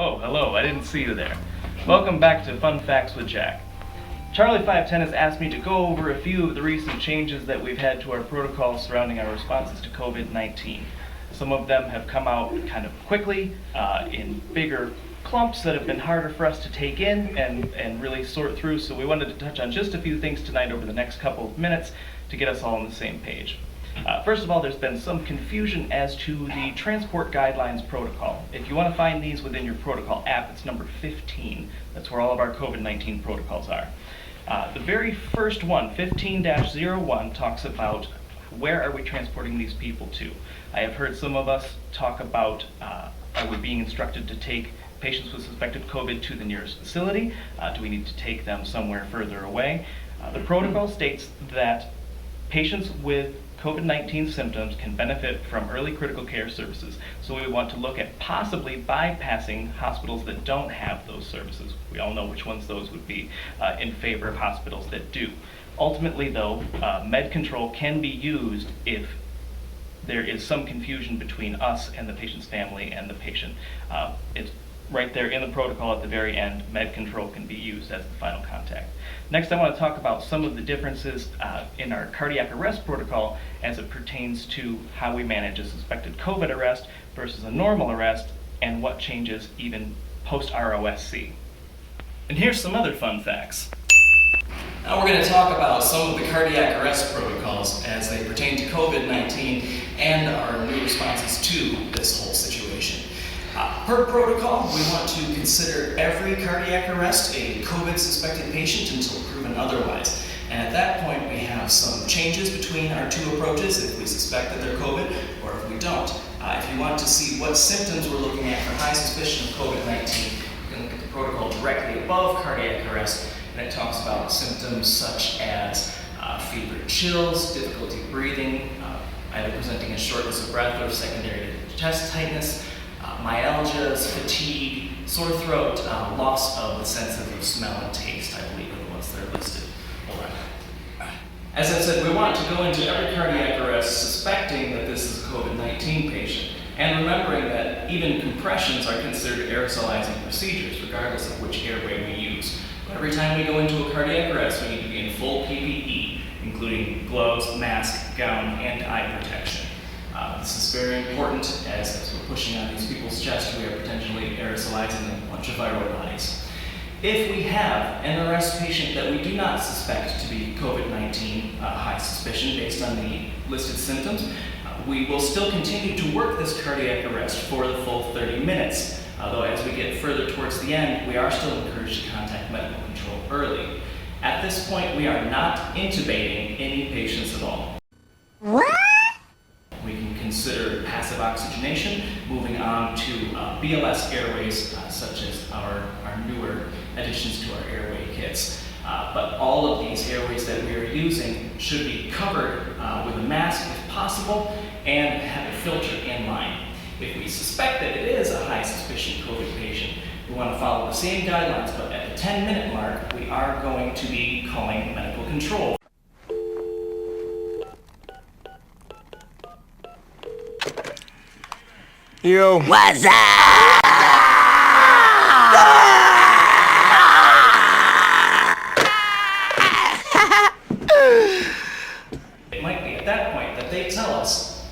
Oh, hello, I didn't see you there. Welcome back to Fun Facts with Jack. Charlie 510 has asked me to go over a few of the recent changes that we've had to our protocols surrounding our responses to COVID-19. Some of them have come out kind of quickly, in bigger clumps that have been harder for us to take in and really sort through, so we wanted to touch on just a few things tonight over the next couple of minutes to get us all on the same page. First of all, there's been some confusion as to the Transport Guidelines Protocol. If you want to find these within your protocol app, it's number 15. That's where all of our COVID-19 protocols are. The very first one, 15-01, talks about where are we transporting these people to. I have heard some of us talk about are we being instructed to take patients with suspected COVID to the nearest facility? Do we need to take them somewhere further away? The protocol states that patients with COVID-19 symptoms can benefit from early critical care services. So we want to look at possibly bypassing hospitals that don't have those services. We all know which ones those would be, in favor of hospitals that do. Ultimately though, MedControl can be used if there is some confusion between us and the patient's family and the patient. It's right there in the protocol at the very end. MedControl can be used as the final contact. Next, I want to talk about some of the differences in our cardiac arrest protocol as it pertains to how we manage a suspected COVID arrest versus a normal arrest, and what changes even post-ROSC. And here's some other fun facts. Now we're going to talk about some of the cardiac arrest protocols as they pertain to COVID-19 and our new responses to this whole situation. Per protocol, we want to consider every cardiac arrest a COVID-suspected patient until proven otherwise. And at that point, we have some changes between our two approaches if we suspect that they're COVID or if we don't. If you want to see what symptoms we're looking at for high suspicion of COVID-19, you can look at the protocol directly above cardiac arrest, and it talks about symptoms such as fever and chills, difficulty breathing, either presenting as shortness of breath or secondary to chest tightness, myalgias, fatigue, sore throat, loss of the senses of smell and taste, I believe, are the ones that are listed. Hold on. As I said, we want to go into every cardiac arrest suspecting that this is a COVID-19 patient, and remembering that even compressions are considered aerosolizing procedures, regardless of which airway we use. Every time we go into a cardiac arrest, we need to be in full PPE, including gloves, mask, gown, and eye protection. This is very important as we're pushing on these people's chests, we are potentially aerosolizing a bunch of viral bodies. If we have an arrest patient that we do not suspect to be COVID-19 high suspicion based on the listed symptoms, we will still continue to work this cardiac arrest for the full 30 minutes. Though as we get further towards the end, we are still encouraged to contact medical control early. At this point, we are not intubating any patients at all. What? We can consider passive oxygenation, moving on to BLS airways, such as our newer additions to our airway kits. But all of these airways that we are using should be covered with a mask if possible and have a filter in line. If we suspect that it is a high suspicion COVID patient, we want to follow the same guidelines, but at the 10-minute mark, we are going to be calling medical control. Yo. What's up? It might be at that point that they tell us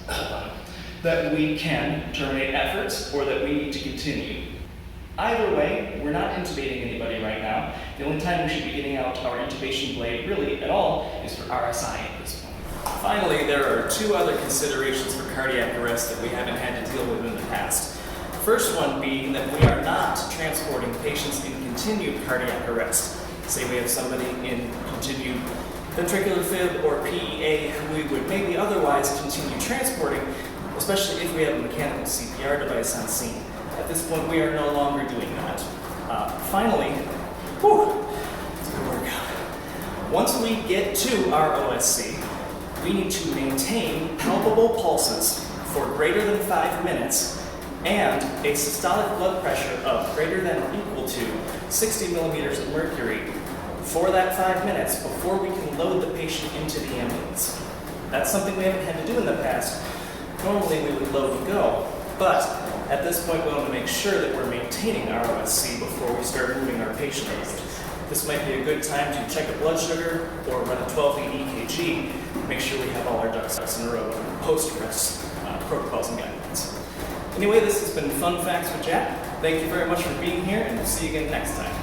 that we can terminate efforts or that we need to continue. Either way, we're not intubating anybody right now. The only time we should be getting out our intubation blade really at all is for RSI at this point. Finally, there are two other considerations for cardiac arrest that we haven't had to deal with in the past. The first one being that we are not transporting patients in continued cardiac arrest. Say we have somebody in continued ventricular fib or PEA who we would maybe otherwise continue transporting, especially if we have a mechanical CPR device on scene. At this point, we are no longer doing that. Finally, it's a good workout. Once we get to our OSC, we need to maintain palpable pulses for greater than 5 minutes and a systolic blood pressure of greater than or equal to 60 millimeters of mercury for that 5 minutes before we can load the patient into the ambulance. That's something we haven't had to do in the past. Normally we would load and go. But at this point, we want to make sure that we're maintaining our OSC before we start moving our patient around. This might be a good time to check a blood sugar or run a 12-lead EKG. Make sure we have all our ducks in a row in our post-arrest protocols and guidelines. Anyway, this has been Fun Facts with Jack. Thank you very much for being here, and we'll see you again next time.